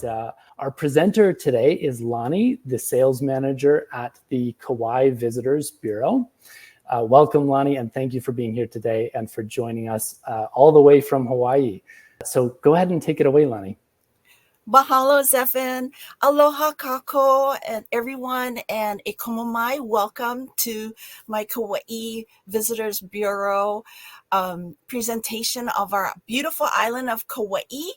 our presenter today is Lonnie, the sales manager at the Kauai Visitors Bureau. Welcome, Lonnie, and thank you for being here today and for joining us all the way from Hawaii. So go ahead and take it away, Lonnie. Mahalo, Zephan. Aloha kako and everyone, and e komomai. Welcome to my Kauai Visitors Bureau presentation of our beautiful island of Kauai.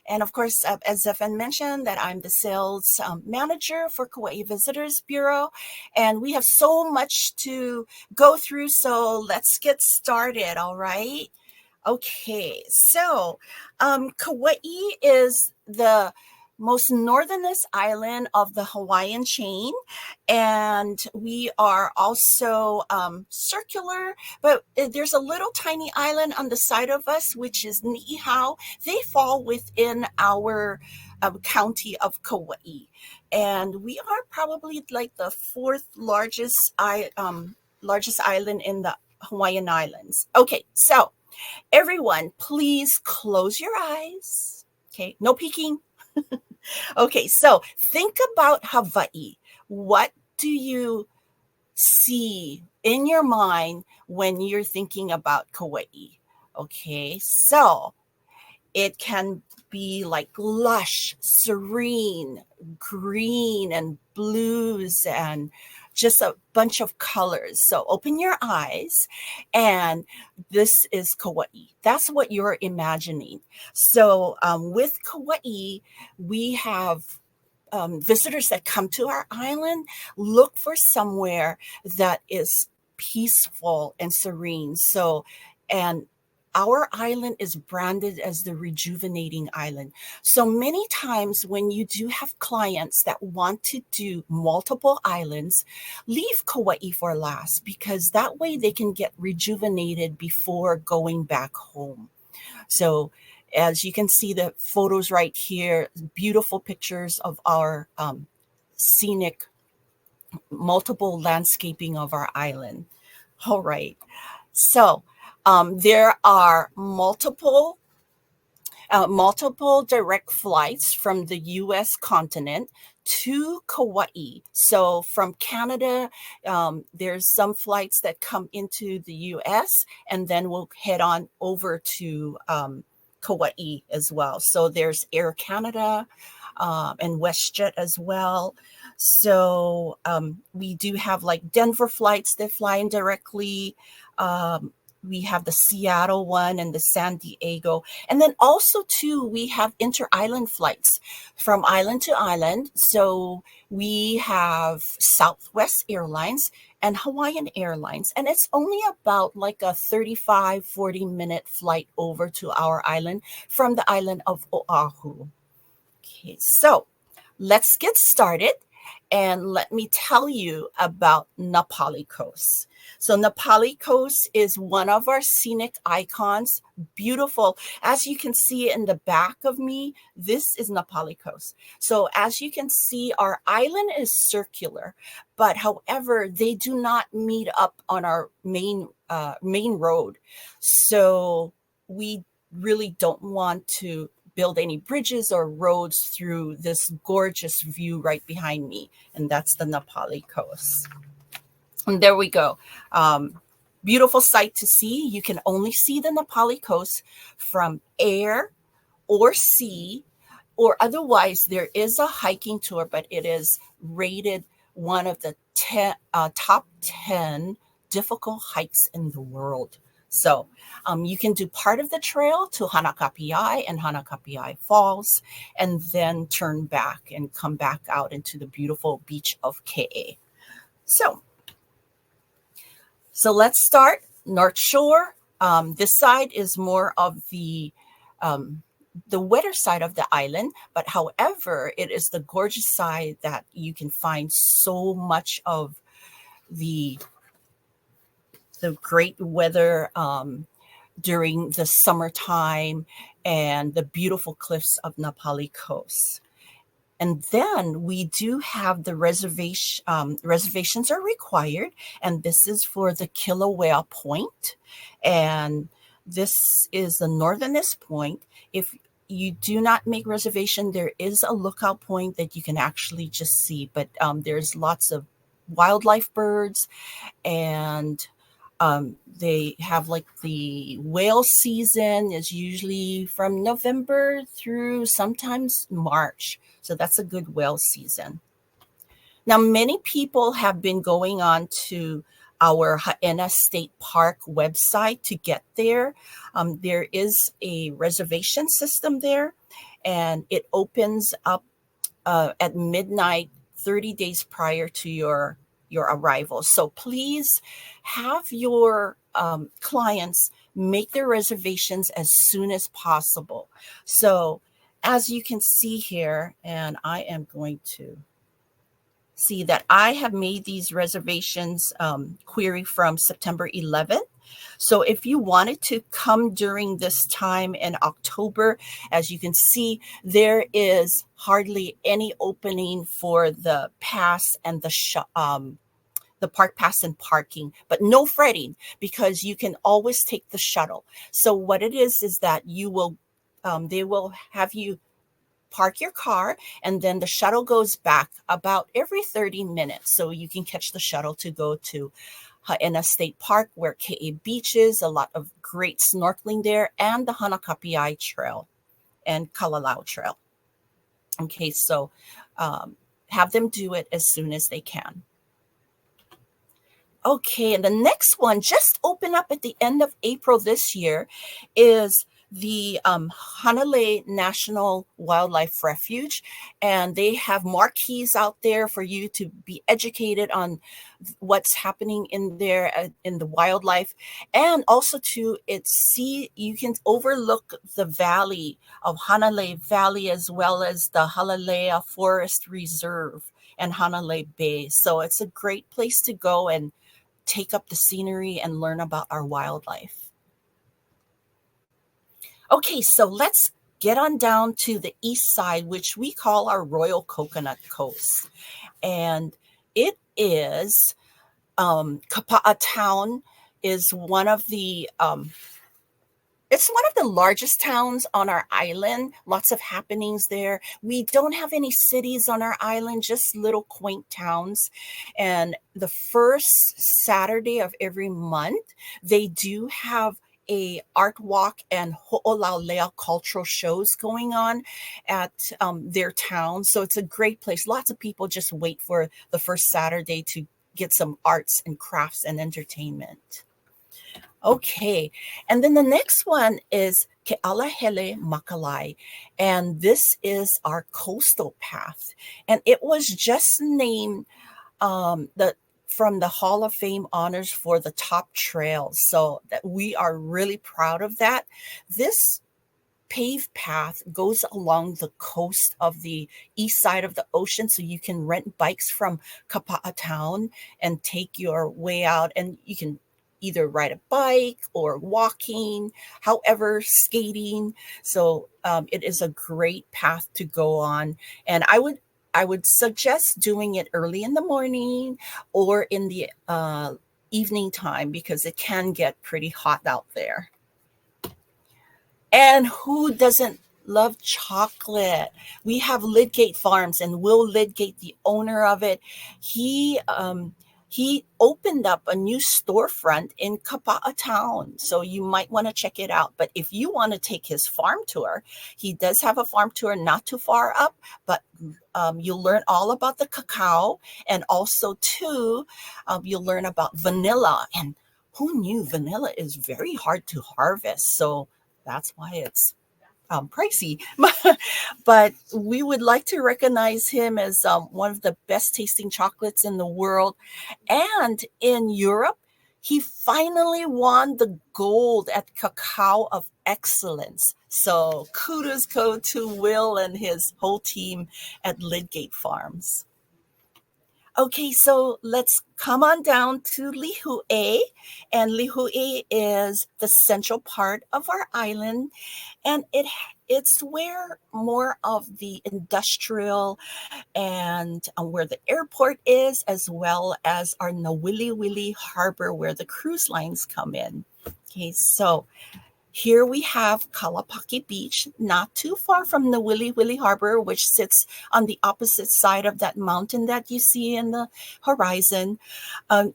And of course, as Zephan mentioned, that I'm the sales manager for Kauai Visitors Bureau. And we have so much to go through, so let's get started, all right? Okay, so Kauai is the most northernest island of the Hawaiian chain, and we are also circular, but there's a little tiny island on the side of us, which is Ni'ihau. They fall within our county of Kauai, and we are probably like the fourth largest island in the Hawaiian Islands. Okay, so everyone, please close your eyes. Okay, no peeking. Okay, so think about Hawaii. What do you see in your mind when you're thinking about Kauai? Okay, so it can be like lush, serene, green and blues and just a bunch of colors. So open your eyes, and this is Kauai. That's what you're imagining. So with Kauai, we have visitors that come to our island look for somewhere that is peaceful and serene. So, and our island is branded as the rejuvenating island. So many times when you do have clients that want to do multiple islands, leave Kauai for last, because that way they can get rejuvenated before going back home. So as you can see the photos right here, beautiful pictures of our scenic, multiple landscaping of our island. All right. So there are multiple direct flights from the U.S. continent to Kauai. So from Canada, there's some flights that come into the U.S. and then we'll head on over to Kauai as well. So there's Air Canada and WestJet as well. So we do have like Denver flights that fly in directly. We have the Seattle one and the San Diego. And then also, too, we have inter-island flights from island to island. So we have Southwest Airlines and Hawaiian Airlines. And it's only about like a 35, 40-minute flight over to our island from the island of Oahu. Okay, so let's get started. And let me tell you about Na Pali Coast. So Na Pali Coast is one of our scenic icons. Beautiful. As you can see in the back of me, this is Na Pali Coast. So as you can see, our island is circular, but however, they do not meet up on our main road. So we really don't want to build any bridges or roads through this gorgeous view right behind me. And that's the Na Pali Coast. And there we go. Beautiful sight to see. You can only see the Na Pali Coast from air or sea, or otherwise there is a hiking tour, but it is rated one of the top 10 difficult hikes in the world. So you can do part of the trail to Hanakapiai and Hanakapiai Falls, and then turn back and come back out into the beautiful beach of Ke'e. So let's start North Shore. This side is more of the wetter side of the island, but however, it is the gorgeous side that you can find so much of the great weather during the summertime and the beautiful cliffs of Na Pali Coast. And then we do have the reservations are required, and this is for the Kilauea Point, and this is the northernest point. If you do not make reservation, there is a lookout point that you can actually just see. But there's lots of wildlife birds, and they have like the whale season is usually from November through sometimes March. So that's a good whale season. Now, many people have been going on to our Haena State Park website to get there. There is a reservation system there, and it opens up at midnight 30 days prior to your arrival. So please have your clients make their reservations as soon as possible. So as you can see here, and I am going to see that I have made these reservations query from September 11th. So if you wanted to come during this time in October, as you can see, there is hardly any opening for the pass and the park pass and parking, but no fretting, because you can always take the shuttle. So what it is that you will, they will have you park your car, and then the shuttle goes back about every 30 minutes. So you can catch the shuttle to go to Haena State Park, where KA Beach is, a lot of great snorkeling there, and the Hanakapiai Trail and Kalalau Trail. Okay, so have them do it as soon as they can. Okay, and the next one just opened up at the end of April this year is the Hanalei National Wildlife Refuge, and they have marquees out there for you to be educated on what's happening in there in the wildlife, and also to you can overlook the valley of Hanalei Valley, as well as the Halalea Forest Reserve and Hanalei Bay. So it's a great place to go and take up the scenery and learn about our wildlife. Okay, so let's get on down to the east side, which we call our Royal Coconut Coast. And it is, Kapa'a Town is it's one of the largest towns on our island. Lots of happenings there. We don't have any cities on our island, just little quaint towns. And the first Saturday of every month, they do have a art walk and ho'olaulea cultural shows going on at their town. So it's a great place. Lots of people just wait for the first Saturday to get some arts and crafts and entertainment. Okay, and then the next one is Ke'alahele Makalai, and this is our coastal path, and it was just named from the Hall of Fame honors for the top trails, so that we are really proud of that. This paved path goes along the coast of the east side of the ocean, so you can rent bikes from Kapa'a Town and take your way out, and you can either ride a bike or walking, however, skating. So it is a great path to go on. And I would suggest doing it early in the morning or in the evening time, because it can get pretty hot out there. And who doesn't love chocolate? We have Lydgate Farms, and Will Lydgate, the owner of it, he opened up a new storefront in Kapa'a Town. So you might want to check it out. But if you want to take his farm tour, he does have a farm tour not too far up, but you'll learn all about the cacao, and also too, you'll learn about vanilla. And who knew vanilla is very hard to harvest? So that's why it's pricey. But we would like to recognize him as one of the best tasting chocolates in the world. And in Europe, he finally won the gold at Cacao of Excellence. So kudos go to Will and his whole team at Lydgate Farms. Okay, so let's come on down to Lihue. And Lihue is the central part of our island. And it's where more of the industrial and where the airport is, as well as our Nawiliwili Harbor, where the cruise lines come in. Okay, so Here we have Kalapaki Beach, not too far from the Willy Willy Harbor, which sits on the opposite side of that mountain that you see in the horizon. And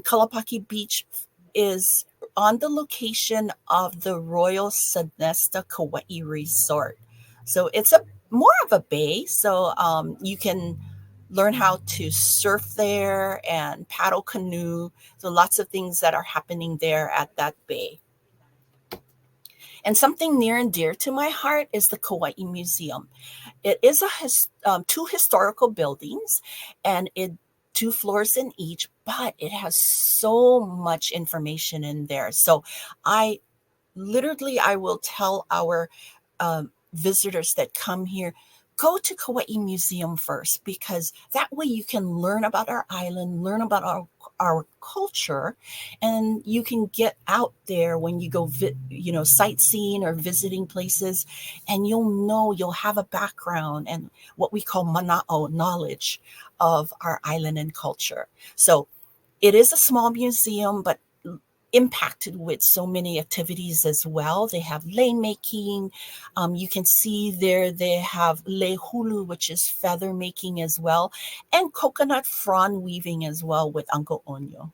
Kalapaki Beach is on the location of the Royal Sonesta Kauai Resort. So it's a more of a bay, so you can learn how to surf there and paddle canoe. So lots of things that are happening there at that bay. And something near and dear to my heart is the Kauai Museum. It is two historical buildings, and it 2 floors in each, but it has so much information in there. So I I will tell our visitors that come here, go to Kauai Museum first, because that way you can learn about our island, learn about our culture, and you can get out there when you go, sightseeing or visiting places, and you'll have a background and what we call mana'o, knowledge of our island and culture. So it is a small museum, but impacted with so many activities as well. They have lei making. You can see there they have lei hulu, which is feather making as well, and coconut frond weaving as well with Uncle Onyo.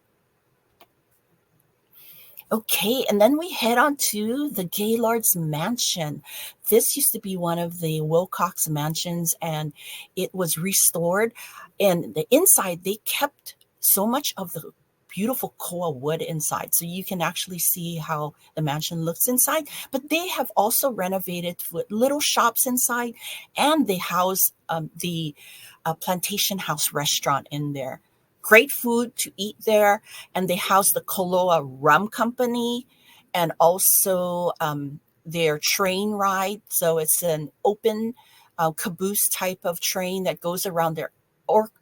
Okay, and then we head on to the Gaylord's Mansion. This used to be one of the Wilcox mansions, and it was restored. And the inside, they kept so much of the beautiful koa wood inside, so you can actually see how the mansion looks inside. But they have also renovated with little shops inside, and they house the Plantation House restaurant in there. Great food to eat there, and they house the Koloa Rum Company, and also their train ride. So it's an open caboose type of train that goes around their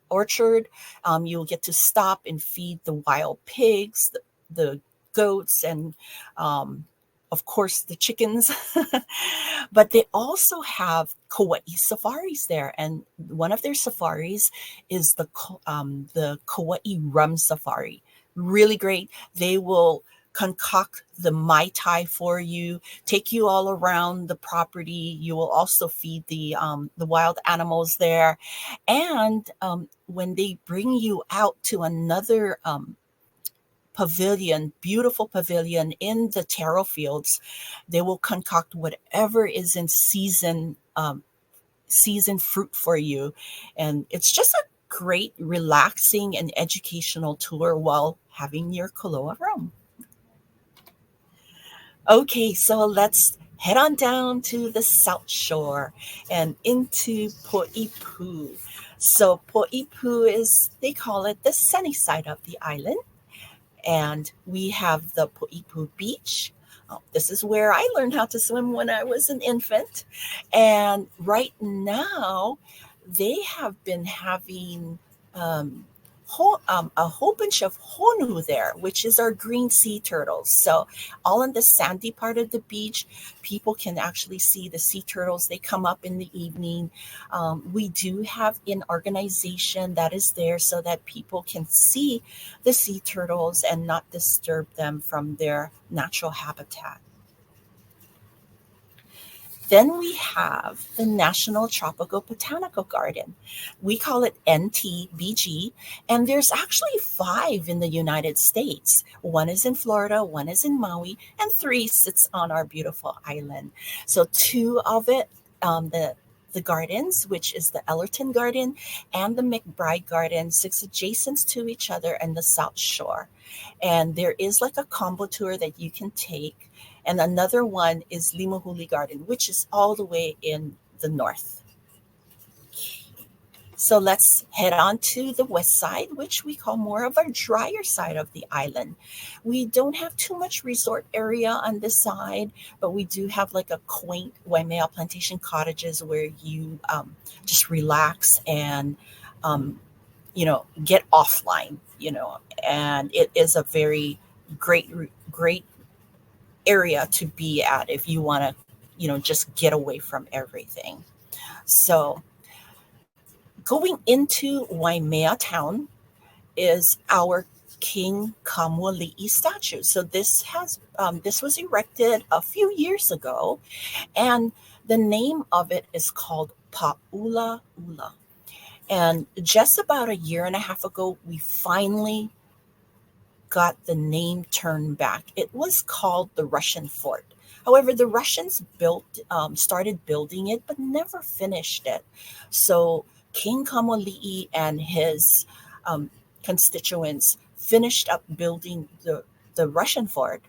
orchard. You'll get to stop and feed the wild pigs, the goats, and of course the chickens. But they also have Kauai safaris there, and one of their safaris is the Kauai Rum Safari. Really great. They will concoct the Mai Tai for you, take you all around the property. You will also feed the wild animals there, and when they bring you out to another pavilion, beautiful pavilion in the taro fields, they will concoct whatever is in season fruit for you, and it's just a great, relaxing, and educational tour while having your Koloa rum. Okay, so let's head on down to the South Shore and into Poipu. So Poipu is, they call it the sunny side of the island. And we have the Poipu Beach. This is where I learned how to swim when I was an infant. And right now, they have been having a whole bunch of honu there, which is our green sea turtles. So all in the sandy part of the beach, people can actually see the sea turtles. They come up in the evening. We do have an organization that is there so that people can see the sea turtles and not disturb them from their natural habitat. Then we have the National Tropical Botanical Garden. We call it NTBG, and there's actually 5 in the United States. 1 is in Florida, 1 is in Maui, and 3 sits on our beautiful island. So 2 of it, the gardens, which is the Ellerton Garden and the McBride Garden, sits adjacent to each other in the South Shore. And there is like a combo tour that you can take. And another one is Limahuli Garden, which is all the way in the north. So let's head on to the west side, which we call more of a drier side of the island. We don't have too much resort area on this side, but we do have like a quaint Waimea plantation cottages where you just relax and, get offline, and it is a very great area to be at if you want to, just get away from everything. So going into Waimea town is our King Kamuali'i statue. So this was erected a few years ago, and the name of it is called Pa'ula Ula. And just about a year and a half ago, we finally got the name turned back. It was called the Russian Fort. However, the Russians started building it, but never finished it. So King Kamali'i and his um, constituents finished up building the Russian fort,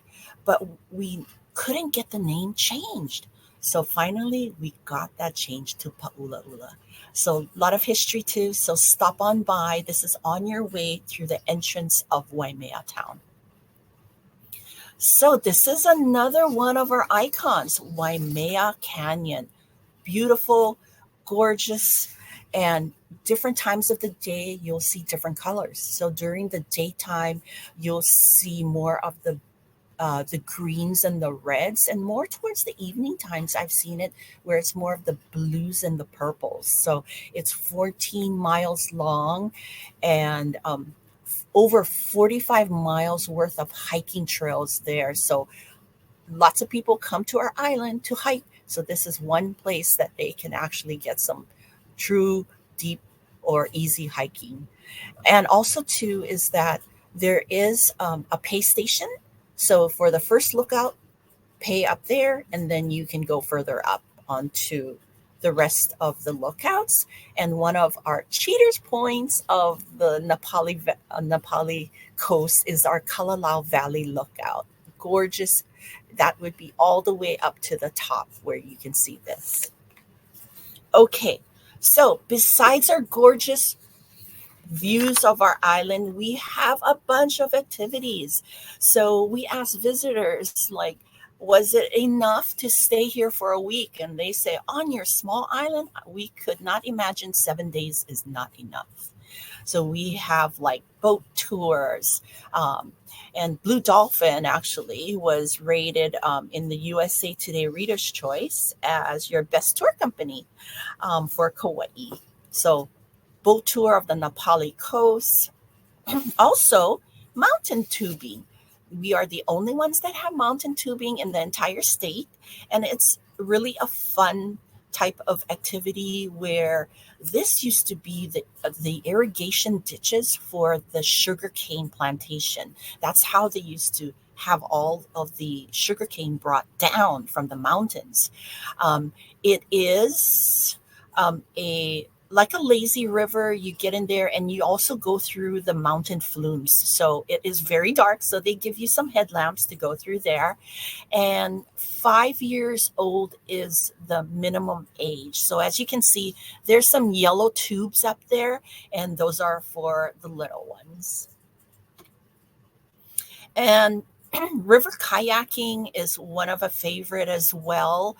but we couldn't get the name changed. So finally, we got that changed to Pa'ulaula. So a lot of history too. So stop on by. This is on your way through the entrance of Waimea town. So this is another one of our icons, Waimea Canyon. Beautiful, gorgeous, and different times of the day, you'll see different colors. So during the daytime, you'll see more of the greens and the reds, and more towards the evening times I've seen it where it's more of the blues and the purples. So it's 14 miles long, and over 45 miles worth of hiking trails there. So lots of people come to our island to hike. So this is one place that they can actually get some true deep or easy hiking. And also too is that there is a pay station. So for the first lookout, pay up there, and then you can go further up onto the rest of the lookouts. And one of our cheaters points of the Nepali coast is our Kalalau Valley lookout. Gorgeous. That would be all the way up to the top where you can see this. Okay, so besides our gorgeous views of our island, we have a bunch of activities. So we asked visitors, like, was it enough to stay here for a week? And they say, on your small island, we could not imagine 7 days is not enough. So we have like boat tours. And Blue Dolphin actually was rated in the USA Today Reader's Choice as your best tour company for Kauai. So boat tour of the Nepali coast. Also, mountain tubing. We are the only ones that have mountain tubing in the entire state. And it's really a fun type of activity where this used to be the irrigation ditches for the sugarcane plantation. That's how they used to have all of the sugarcane brought down from the mountains. It is a like a lazy river. You get in there and you also go through the mountain flumes. So it is very dark. So they give you some headlamps to go through there. And 5 years old is the minimum age. So as you can see, there's some yellow tubes up there, and those are for the little ones. And river kayaking is one of a favorite as well.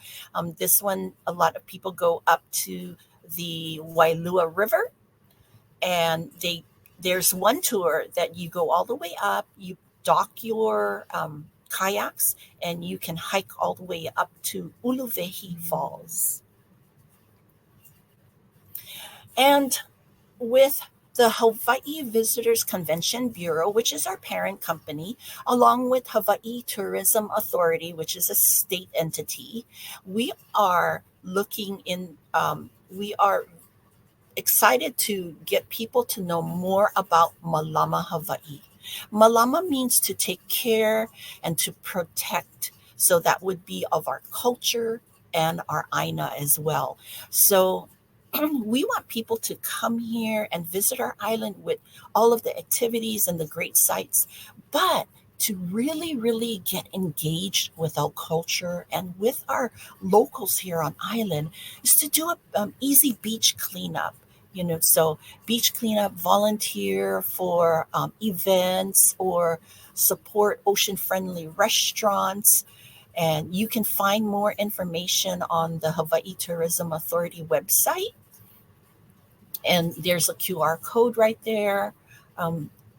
This one, a lot of people go up to the Wailua River, and there's one tour that you go all the way up, you dock your kayaks, and you can hike all the way up to Uluvehi Falls. And with the Hawaii Visitors Convention Bureau, which is our parent company, along with Hawaii Tourism Authority, which is a state entity, we are we are excited to get people to know more about Malama Hawaii. Malama means to take care and to protect. So that would be of our culture and our aina as well. So we want people to come here and visit our island with all of the activities and the great sites, but to really, really get engaged with our culture and with our locals here on island is to do a easy beach cleanup. So beach cleanup, volunteer for events, or support ocean-friendly restaurants. And you can find more information on the Hawaii Tourism Authority website. And there's a QR code right there.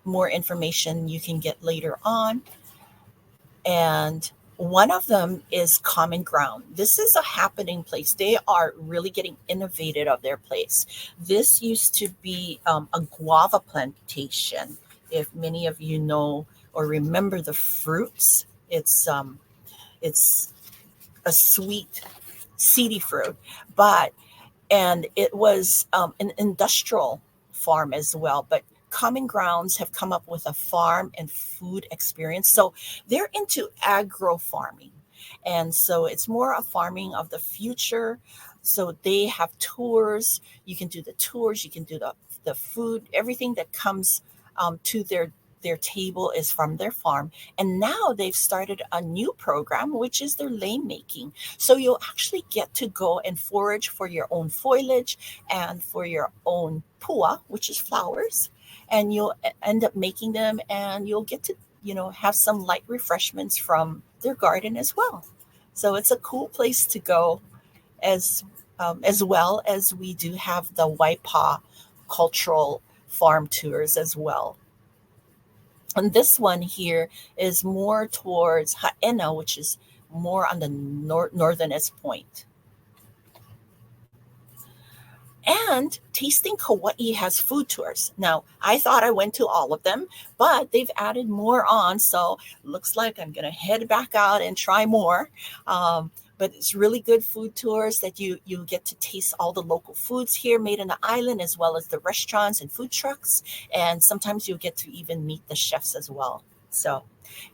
More information you can get later on. And one of them is Common Ground. This is a happening place. They are really getting innovative of their place. This used to be a guava plantation if many of you know or remember the fruits. It's a sweet, seedy fruit, but and it was an industrial farm as well. But Common Grounds have come up with a farm and food experience, so they're into agro farming, and so it's more a farming of the future. So they have tours. You can do the tours. You can do the food. Everything that comes to their table is from their farm. And now they've started a new program, which is their lane making. So you'll actually get to go and forage for your own foliage and for your own pua, which is flowers. And you'll end up making them, and you'll get to, have some light refreshments from their garden as well. So it's a cool place to go, as well as we do have the Waipa cultural farm tours as well. And this one here is more towards Haena, which is more on the northernest point. And Tasting Kauai has food tours. Now, I thought I went to all of them, but they've added more on. So looks like I'm going to head back out and try more. But it's really good food tours that you get to taste all the local foods here made on the island, as well as the restaurants and food trucks. And sometimes you'll get to even meet the chefs as well. So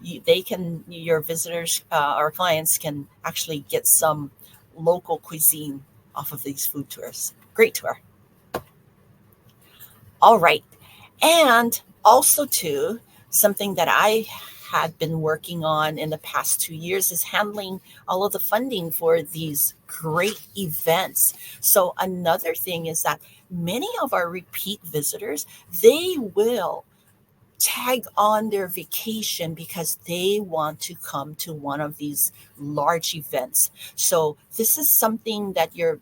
your visitors or clients can actually get some local cuisine off of these food tours. Great tour. All right. And also too, something that I had been working on in the past 2 years is handling all of the funding for these great events. So another thing is that many of our repeat visitors, they will tag on their vacation because they want to come to one of these large events. So this is something that you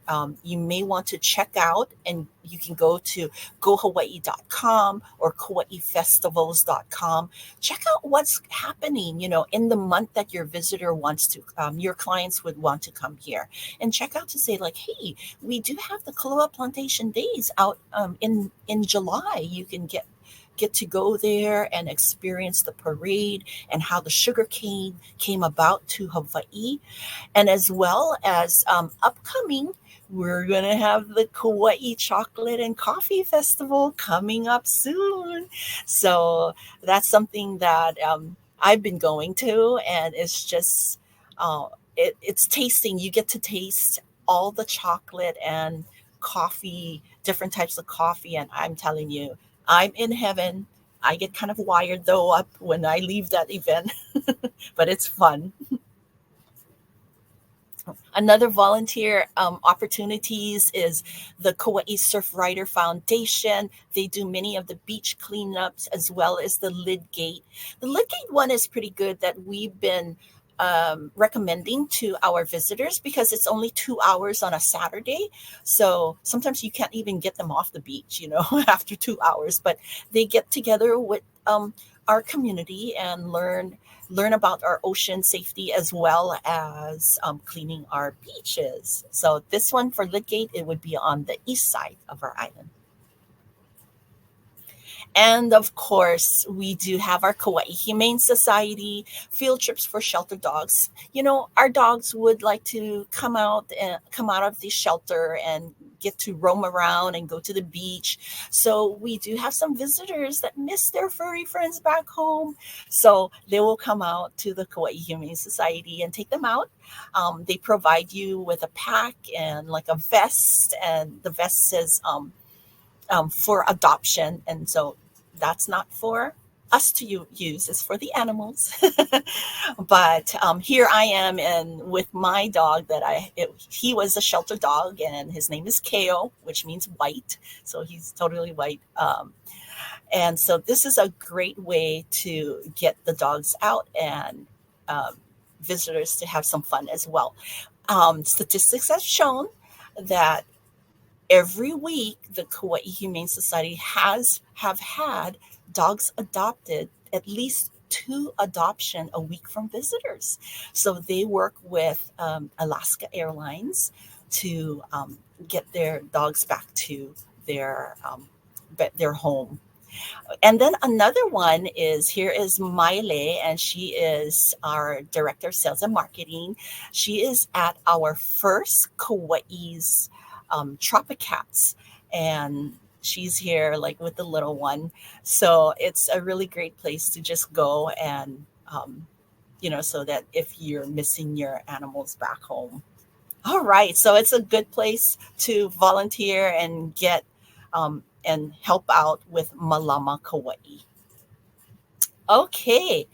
may want to check out, and you can go to gohawaii.com or kawaifestivals.com. Check out what's happening, in the month that your visitor wants to, your clients would want to come here, and check out to say like, hey, we do have the Kaua Plantation Days out in July. You can get to go there and experience the parade and how the sugar cane came about to Hawaii. And as well as upcoming, we're going to have the Kauai Chocolate and Coffee Festival coming up soon. So that's something that I've been going to, and it's just, it's tasting. You get to taste all the chocolate and coffee, different types of coffee. And I'm telling you, I'm in heaven. I get kind of wired though up when I leave that event, but it's fun. Another volunteer opportunities is the Kauai Surf Rider Foundation. They do many of the beach cleanups as well as the lid gate. The lid gate one is pretty good that we've been recommending to our visitors because it's only 2 hours on a Saturday. So sometimes you can't even get them off the beach, after 2 hours, but they get together with our community and learn about our ocean safety as well as cleaning our beaches. So this one for Lidgate, it would be on the east side of our island. And of course, we do have our Kauai Humane Society field trips for shelter dogs. Our dogs would like to come out of the shelter and get to roam around and go to the beach. So we do have some visitors that miss their furry friends back home. So they will come out to the Kauai Humane Society and take them out. They provide you with a pack and like a vest, and the vest says for adoption. And so that's not for us to use, it's for the animals. But here I am, and with my dog he was a shelter dog, and his name is Kaua, which means white. So he's totally white. And so this is a great way to get the dogs out and visitors to have some fun as well. Statistics have shown that every week, the Kauai Humane Society have had dogs adopted, at least 2 adoption a week from visitors. So they work with Alaska Airlines to get their dogs back to their home. And then another one is, here is Maile, and she is our Director of Sales and Marketing. She is at our first Kauai's Tropicats, and she's here like with the little one. So it's a really great place to just go and, so that if you're missing your animals back home. All right. So it's a good place to volunteer and get and help out with Malama Kauai. Okay.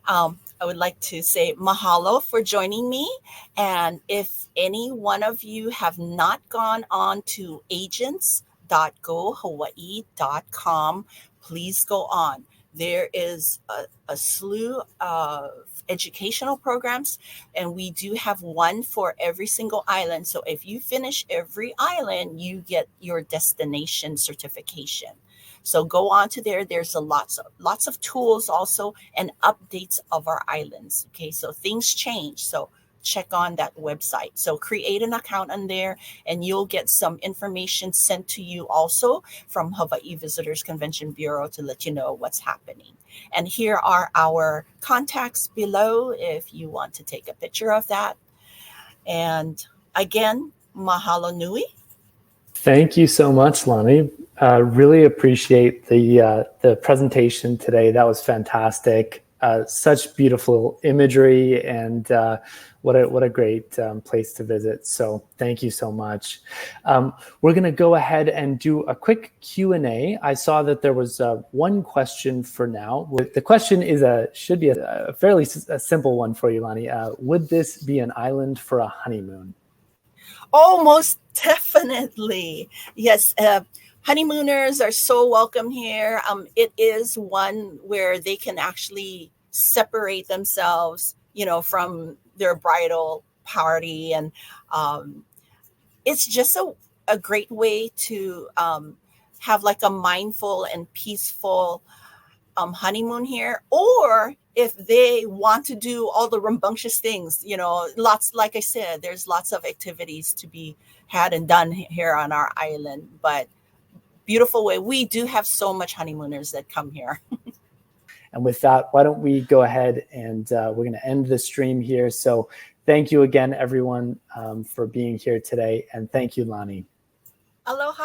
I would like to say mahalo for joining me. And if any one of you have not gone on to agents.gohawaii.com, please go on. There is a slew of educational programs, and we do have one for every single island. So if you finish every island, you get your destination certification. So go on to there. There's lots of tools also and updates of our islands. Okay, so things change. So check on that website. So create an account on there, and you'll get some information sent to you also from Hawaii Visitors Convention Bureau to let you know what's happening. And here are our contacts below if you want to take a picture of that. And again, mahalo nui. Thank you so much, Lonnie. Really appreciate the presentation today. That was fantastic. Such beautiful imagery, and what a great place to visit. So thank you so much. We're going to go ahead and do a quick Q&A. I saw that there was one question for now. The question should be a fairly simple one for you, Lonnie. Would this be an island for a honeymoon? Oh, most definitely. Yes. Honeymooners are so welcome here. It is one where they can actually separate themselves, from their bridal party. And it's just a great way to have like a mindful and peaceful honeymoon here. Or if they want to do all the rambunctious things, like I said, there's lots of activities to be had and done here on our island. But beautiful way. We do have so much honeymooners that come here. And with that, why don't we go ahead and we're going to end the stream here. So thank you again, everyone, for being here today. And thank you, Lonnie. Aloha.